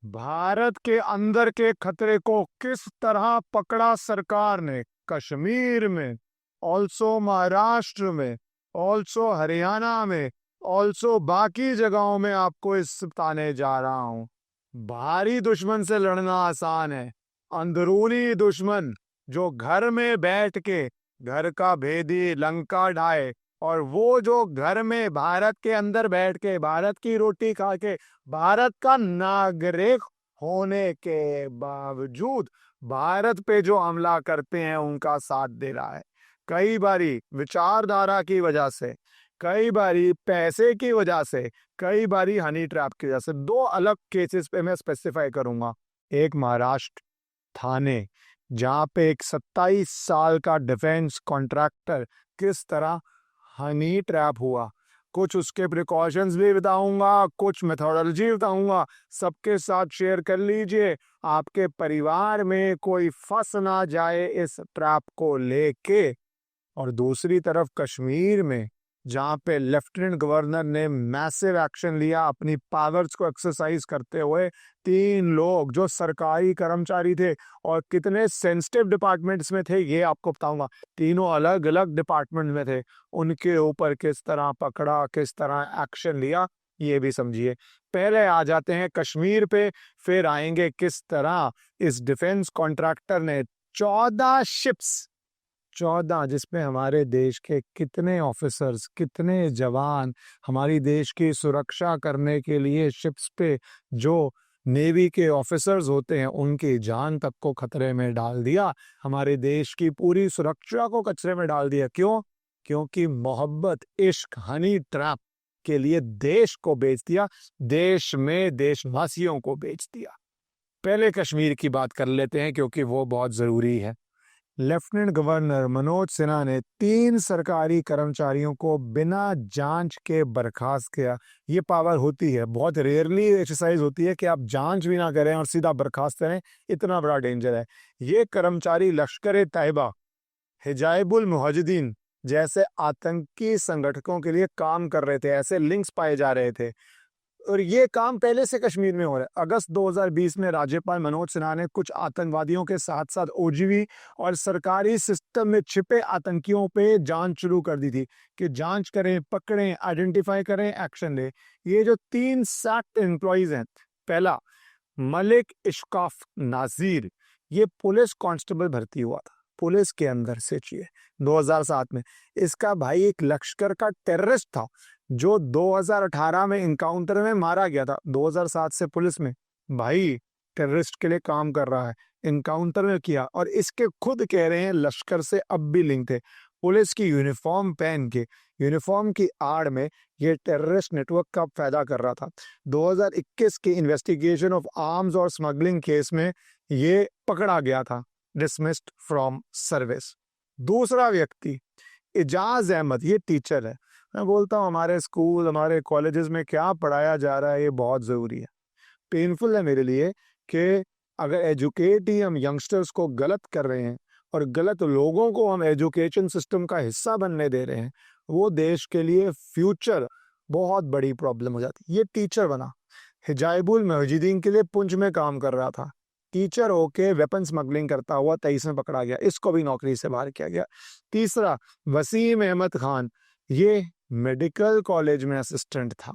भारत के अंदर के खतरे को किस तरह पकड़ा सरकार ने? कश्मीर में, ऑल्सो महाराष्ट्र में, ऑल्सो हरियाणा में, ऑल्सो बाकी जगहों में आपको इस बताने जा रहा हूं। बाहरी दुश्मन से लड़ना आसान है, अंदरूनी दुश्मन जो घर में बैठ के घर का भेदी लंका ढाए, और वो जो घर में भारत के अंदर बैठ के भारत की रोटी खा के भारत का नागरिक होने के बावजूद भारत पे जो हमला करते हैं उनका साथ दे रहा है। कई बारी विचारधारा की वजह से, कई बारी पैसे की वजह से, कई बारी हनी ट्रैप की वजह से। दो अलग केसेस पे मैं स्पेसिफाई करूंगा। एक महाराष्ट्र, थाने, जहां पे एक 27 साल का डिफेंस कॉन्ट्रैक्टर किस तरह हनी ट्रैप हुआ। कुछ उसके प्रिकॉशंस भी बताऊंगा, कुछ मेथोडोलॉजी बताऊंगा, सबके साथ शेयर कर लीजिए। आपके परिवार में कोई फंस ना जाए इस ट्रैप को लेके। और दूसरी तरफ कश्मीर में, जहां पे लेफ्टिनेंट गवर्नर ने मैसिव एक्शन लिया अपनी पावर्स को एक्सरसाइज करते हुए। 3 लोग जो सरकारी कर्मचारी थे और कितने सेंसिटिव डिपार्टमेंट्स में थे ये आपको बताऊंगा, तीनों अलग अलग डिपार्टमेंट में थे, उनके ऊपर किस तरह पकड़ा, किस तरह एक्शन लिया, ये भी समझिए। पहले आ जाते हैं कश्मीर पे, फिर आएंगे किस तरह इस डिफेंस कॉन्ट्रैक्टर ने 14 शिप्स, 14, जिसमें हमारे देश के कितने ऑफिसर्स, कितने जवान हमारी देश की सुरक्षा करने के लिए शिप्स पे जो नेवी के ऑफिसर्स होते हैं उनकी जान तक को खतरे में डाल दिया। हमारे देश की पूरी सुरक्षा को कचरे में डाल दिया। क्यों? क्योंकि मोहब्बत, इश्क, हनी ट्रैप के लिए देश को बेच दिया, देश में देशवासियों को बेच दिया। पहले कश्मीर की बात कर लेते हैं क्योंकि वो बहुत जरूरी है। लेफ्टिनेंट गवर्नर मनोज सिन्हा ने 3 सरकारी कर्मचारियों को बिना जांच के बर्खास्त किया। ये पावर होती है, बहुत रेयरली एक्सरसाइज होती है कि आप जांच भी ना करें और सीधा बर्खास्त करें, इतना बड़ा डेंजर है। ये कर्मचारी लश्कर ए तैयबा, हिजाबुल मुजाहिदीन जैसे आतंकी संगठनों के लिए काम कर रहे थे, ऐसे लिंक्स पाए जा रहे थे। और ये काम पहले से कश्मीर में हो रहा है। अगस्त 2020 में राज्यपाल मनोज सिन्हा ने कुछ आतंकवादियों के साथ साथ ओजीवी और सरकारी सिस्टम में छिपे आतंकियों पे जांच शुरू कर दी थी कि जांच करें, पकड़ें, आइडेंटिफाई करें, एक्शन ले। ये जो 3 सैक्ट एम्प्लॉइज हैं, पहला मलिक इश्काफ नाजीर, ये पुलिस कांस्टेबल भर्ती हुआ था, पुलिस के अंदर से चाहिए 2007 में। इसका भाई एक लश्कर का टेररिस्ट था जो 2018 में इनकाउंटर में मारा गया था। 2007 से पुलिस में भाई टेररिस्ट के लिए काम कर रहा है, इनकाउंटर में किया, और इसके खुद कह रहे हैं लश्कर से अब भी लिंक थे। पुलिस की यूनिफॉर्म पहन के, यूनिफॉर्म की आड़ में ये टेररिस्ट नेटवर्क का फायदा कर रहा था। 2021 के इन्वेस्टिगेशन ऑफ आर्म्स और स्मगलिंग केस में ये पकड़ा गया था, डिसमिस्ड फ्रॉम सर्विस। दूसरा व्यक्ति इजाज अहमद, ये टीचर है। मैं बोलता हूँ हमारे स्कूल, हमारे कॉलेजेस में क्या पढ़ाया जा रहा है ये बहुत ज़रूरी है। पेनफुल है मेरे लिए कि अगर एजुकेट ही हम यंगस्टर्स को गलत कर रहे हैं और गलत लोगों को हम एजुकेशन सिस्टम का हिस्सा बनने दे रहे हैं, वो देश के लिए फ्यूचर बहुत बड़ी प्रॉब्लम हो जाती है। ये टीचर बना, हिजाबुल मुजाहिदीन के लिए पुंछ में काम कर रहा था, टीचर होके वेपन स्मगलिंग करता हुआ 23 में पकड़ा गया, इसको भी नौकरी से बाहर किया गया। तीसरा वसीम अहमद खान, ये मेडिकल कॉलेज में असिस्टेंट था,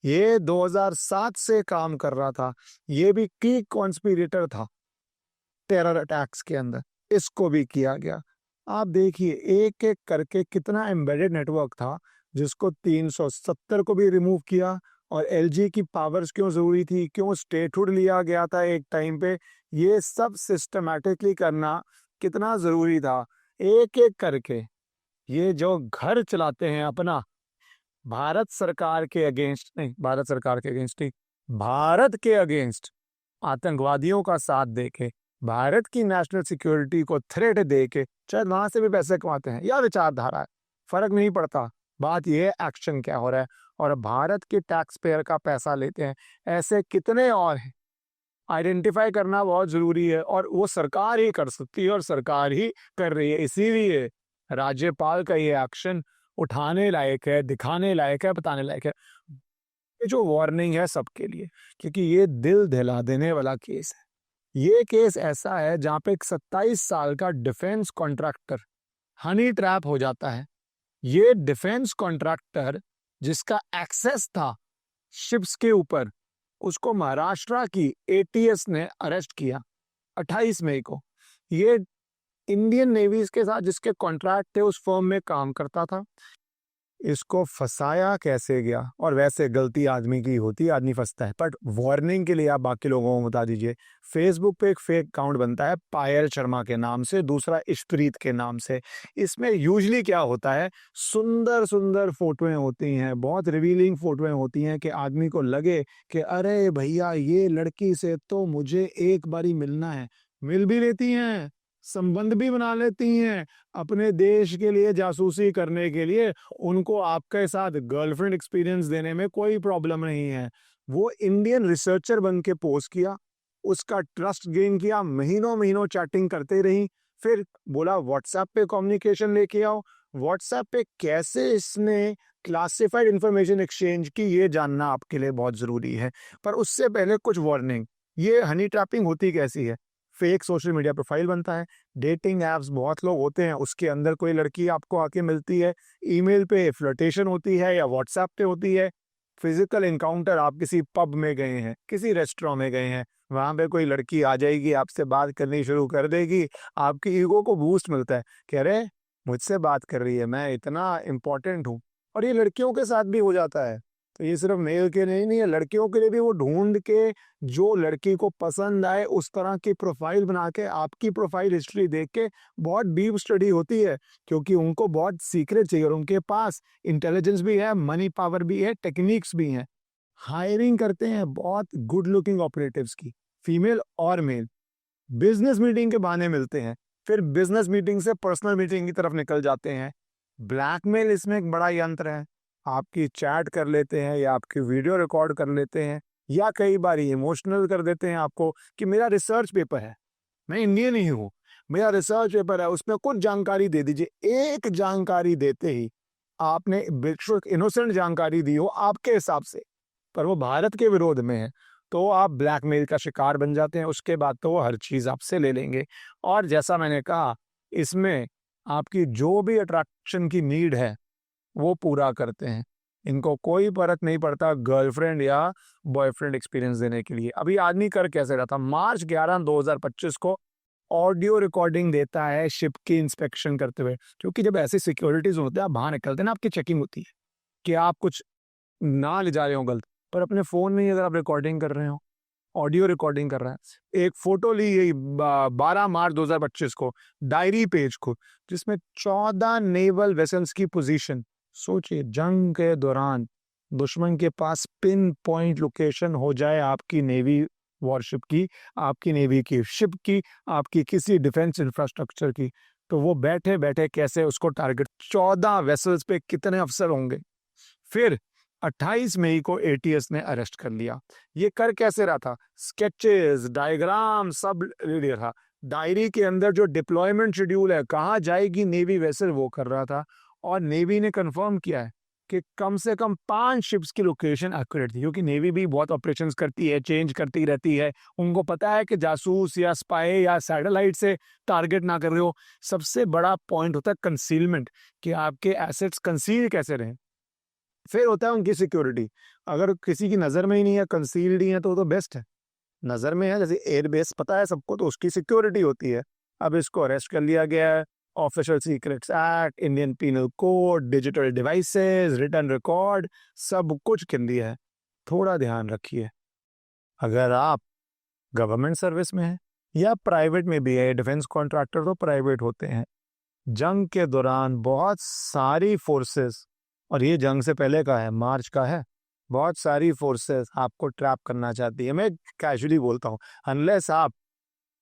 ये 2007 से काम कर रहा था, ये भी की कॉन्स्पिरेटर था टेरर अटैक्स के अंदर, इसको भी किया गया। आप देखिए एक एक करके कितना एम्बेडेड नेटवर्क था जिसको 370 को भी रिमूव किया। और एलजी की पावर्स क्यों जरूरी थी, क्यों स्टेटहुड लिया गया था एक टाइम पे, ये सब सिस्टमैटिकली करना कितना जरूरी था। एक एक करके ये जो घर चलाते हैं अपना, भारत सरकार के अगेंस्ट नहीं, भारत सरकार के अगेंस्ट नहीं, भारत के अगेंस्ट आतंकवादियों का साथ देके, भारत की नेशनल सिक्योरिटी को थ्रेट देके, चाहे वहां से भी पैसे कमाते हैं या विचारधारा है, फर्क नहीं पड़ता। बात यह है एक्शन क्या हो रहा है, और भारत के टैक्स पेयर का पैसा लेते हैं। ऐसे कितने और हैं, आइडेंटिफाई करना बहुत जरूरी है, और वो सरकार ही कर सकती है और सरकार ही कर रही है। इसीलिए राज्यपाल का ये एक्शन उठाने लायक है, दिखाने लायक है, बताने लायक है। ये जो वार्निंग है सबके लिए, क्योंकि ये दिल दहला देने वाला केस है। ये केस ऐसा है जहां पे एक 27 साल का डिफेंस कॉन्ट्रैक्टर हनी ट्रैप हो जाता है। ये डिफेंस कॉन्ट्रैक्टर जिसका एक्सेस था शिप्स के ऊपर, उसको महाराष्ट्र की एटीएस ने अरेस्ट किया 28 मई को। ये इंडियन नेवी के साथ जिसके कॉन्ट्रैक्ट थे उस फर्म में काम करता था। इसको फंसाया कैसे गया? और वैसे गलती आदमी की होती है, आदमी फंसता है, बट वार्निंग के लिए आप बाकी लोगों को बता दीजिए। फेसबुक पे एक फेक अकाउंट बनता है पायल शर्मा के नाम से, दूसरा इशप्रीत के नाम से। इसमें यूजली क्या होता है, सुंदर सुंदर फोटोएं होती हैं, बहुत रिवीलिंग फोटोएं होती हैं कि आदमी को लगे कि अरे भैया ये लड़की से तो मुझे एक बारी मिलना है। मिल भी लेती हैं, संबंध भी बना लेती हैं, अपने देश के लिए जासूसी करने के लिए उनको आपके साथ गर्लफ्रेंड एक्सपीरियंस देने में कोई प्रॉब्लम नहीं है। वो इंडियन रिसर्चर बन के पोस्ट किया, उसका ट्रस्ट गेन किया, महीनों महीनों चैटिंग करते रही, फिर बोला व्हाट्सएप पे कम्युनिकेशन लेके आओ। व्हाट्सएप पे कैसे इसने क्लासिफाइड इंफॉर्मेशन एक्सचेंज की ये जानना आपके लिए बहुत जरूरी है। पर उससे पहले कुछ वार्निंग, ये हनी ट्रैपिंग होती कैसी है? फेक सोशल मीडिया प्रोफाइल बनता है, डेटिंग एप्स बहुत लोग होते हैं, उसके अंदर कोई लड़की आपको आके मिलती है, ईमेल पे फ्लर्टेशन होती है या व्हाट्सएप पे होती है, फिजिकल एनकाउंटर, आप किसी पब में गए हैं, किसी रेस्टोरेंट में गए हैं, वहां पे कोई लड़की आ जाएगी, आपसे बात करनी शुरू कर देगी, आपकी ईगो को बूस्ट मिलता है, कह रहे मुझसे बात कर रही है, मैं इतना इंपॉर्टेंट हूँ। और ये लड़कियों के साथ भी हो जाता है, तो ये सिर्फ मेल के नहीं है, लड़कियों के लिए भी वो ढूंढ के जो लड़की को पसंद आए उस तरह की प्रोफाइल बना के आपकी प्रोफाइल हिस्ट्री देख के बहुत डीप स्टडी होती है, क्योंकि उनको बहुत सीक्रेट चाहिए और उनके पास इंटेलिजेंस भी है, मनी पावर भी है, टेक्निक्स भी हैं। हायरिंग करते हैं बहुत गुड लुकिंग ऑपरेटिव्स की, फीमेल और मेल। बिजनेस मीटिंग के बहाने मिलते हैं, फिर बिजनेस मीटिंग से पर्सनल मीटिंग की तरफ निकल जाते हैं। ब्लैकमेल इसमें एक बड़ा यंत्र है, आपकी चैट कर लेते हैं या आपकी वीडियो रिकॉर्ड कर लेते हैं, या कई बार इमोशनल कर देते हैं आपको कि मेरा रिसर्च पेपर है, मैं इंडियन ही हूँ, मेरा रिसर्च पेपर है, उसमें कुछ जानकारी दे दीजिए। एक जानकारी देते ही आपने बिल्कुल इनोसेंट जानकारी दी हो आपके हिसाब से, पर वो भारत के विरोध में है, तो आप ब्लैकमेल का शिकार बन जाते हैं। उसके बाद तो वो हर चीज आपसे ले लेंगे। और जैसा मैंने कहा, इसमें आपकी जो भी अट्रैक्शन की नीड है वो पूरा करते हैं। इनको कोई फर्क नहीं पड़ता गर्लफ्रेंड या बॉयफ्रेंड एक्सपीरियंस देने के लिए। अभी आदमी कर कैसे रहा था, मार्च 11 2025 को ऑडियो रिकॉर्डिंग देता है शिप की इंस्पेक्शन करते हुए, क्योंकि जब ऐसी सिक्योरिटीज होते हैं आप बाहर निकलते हैं ना, आपकी चेकिंग होती है कि आप कुछ ना ले जा रहे हो गलत, पर अपने फोन में ही अगर आप रिकॉर्डिंग कर रहे हो, ऑडियो रिकॉर्डिंग कर रहा है। एक फोटो ली गई 12 मार्च 2025 को, डायरी पेज को, जिसमें 14 नेवल वेसल्स की पोजीशन। सोचिए, जंग के दौरान दुश्मन के पास पिन पॉइंट लोकेशन हो जाए आपकी नेवी वॉरशिप की, आपकी नेवी की शिप की, आपकी किसी डिफेंस इंफ्रास्ट्रक्चर की, तो वो बैठे बैठे कैसे उसको टारगेट, 14 वेसल्स पे कितने अफसर होंगे। फिर 28 मई को एटीएस ने अरेस्ट कर लिया। ये कर कैसे रहा था, स्केचेस, डायग्राम सब ले लिया था, डायरी के अंदर जो डिप्लॉयमेंट शेड्यूल है, कहाँ जाएगी नेवी वेसल, वो कर रहा था। और नेवी ने कंफर्म किया है कि कम से कम 5 शिप्स की लोकेशन एक्यूरेट थी, क्योंकि नेवी भी बहुत ऑपरेशंस करती है, चेंज करती रहती है, उनको पता है कि जासूस या स्पाई या सैटेलाइट से टारगेट ना कर रहे हो। सबसे बड़ा पॉइंट होता है कंसीलमेंट, कि आपके एसेट्स कंसील कैसे रहें। फिर होता है उनकी सिक्योरिटी, अगर किसी की नजर में ही नहीं है, कंसील्ड ही है, तो बेस्ट है। नजर में है, जैसे एयरबेस पता है सबको, तो उसकी सिक्योरिटी होती है। अब इसको अरेस्ट कर लिया गया है, official secrets act, Indian penal code, digital devices, return record, सब कुछ गिन दिया है। थोड़ा ध्यान रखिए, अगर आप गवर्नमेंट सर्विस में है या प्राइवेट में भी है, डिफेंस कॉन्ट्रैक्टर तो प्राइवेट होते हैं, जंग के दौरान बहुत सारी फोर्सेस, और ये जंग से पहले का है, मार्च का है, बहुत सारी फोर्सेस आपको ट्रैप करना चाहती है। मैं कैजुअली बोलता हूँ, अनलेस आप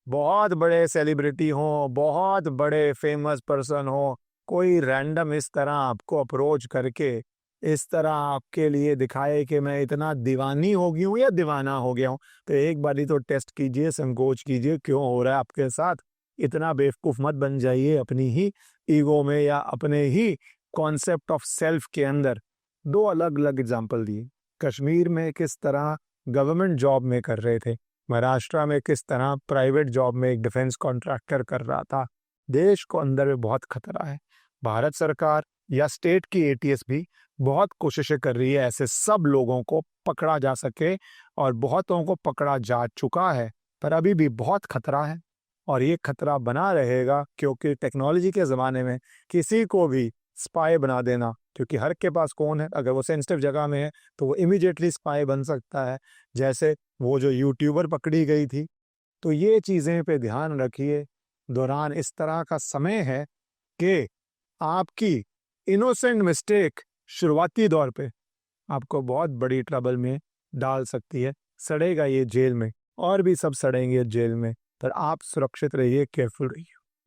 बहुत बड़े सेलिब्रिटी हो, बहुत बड़े फेमस पर्सन हो, कोई रैंडम इस तरह आपको अप्रोच करके इस तरह आपके लिए दिखाए कि मैं इतना दीवानी हो गई हूँ या दीवाना हो गया हूँ, तो एक बारी तो टेस्ट कीजिए, संकोच कीजिए क्यों हो रहा है आपके साथ। इतना बेवकूफ मत बन जाइए अपनी ही ईगो में या अपने ही कॉन्सेप्ट ऑफ सेल्फ के अंदर। 2 अलग अलग एग्जाम्पल दिए, कश्मीर में किस तरह गवर्नमेंट जॉब में कर रहे थे, महाराष्ट्र में किस तरह प्राइवेट जॉब में एक डिफेंस कॉन्ट्रैक्टर कर रहा था। देश को अंदर में बहुत खतरा है। भारत सरकार या स्टेट की एटीएस भी बहुत कोशिशें कर रही है ऐसे सब लोगों को पकड़ा जा सके, और बहुतों को पकड़ा जा चुका है, पर अभी भी बहुत खतरा है और ये खतरा बना रहेगा, क्योंकि टेक्नोलॉजी के ज़माने में किसी को भी स्पाई बना देना, क्योंकि हर के पास फ़ोन है, अगर वो सेंसिटिव जगह में है तो वो इमीडिएटली स्पाई बन सकता है। जैसे वो जो यूट्यूबर पकड़ी गई थी। तो ये चीज़ें पे ध्यान रखिए। दौरान इस तरह का समय है कि आपकी इनोसेंट मिस्टेक शुरुआती दौर पे आपको बहुत बड़ी ट्रबल में डाल सकती है। सड़ेगा ये जेल में, और भी सब सड़ेंगे जेल में, पर आप सुरक्षित रहिए, केयरफुल रहिए।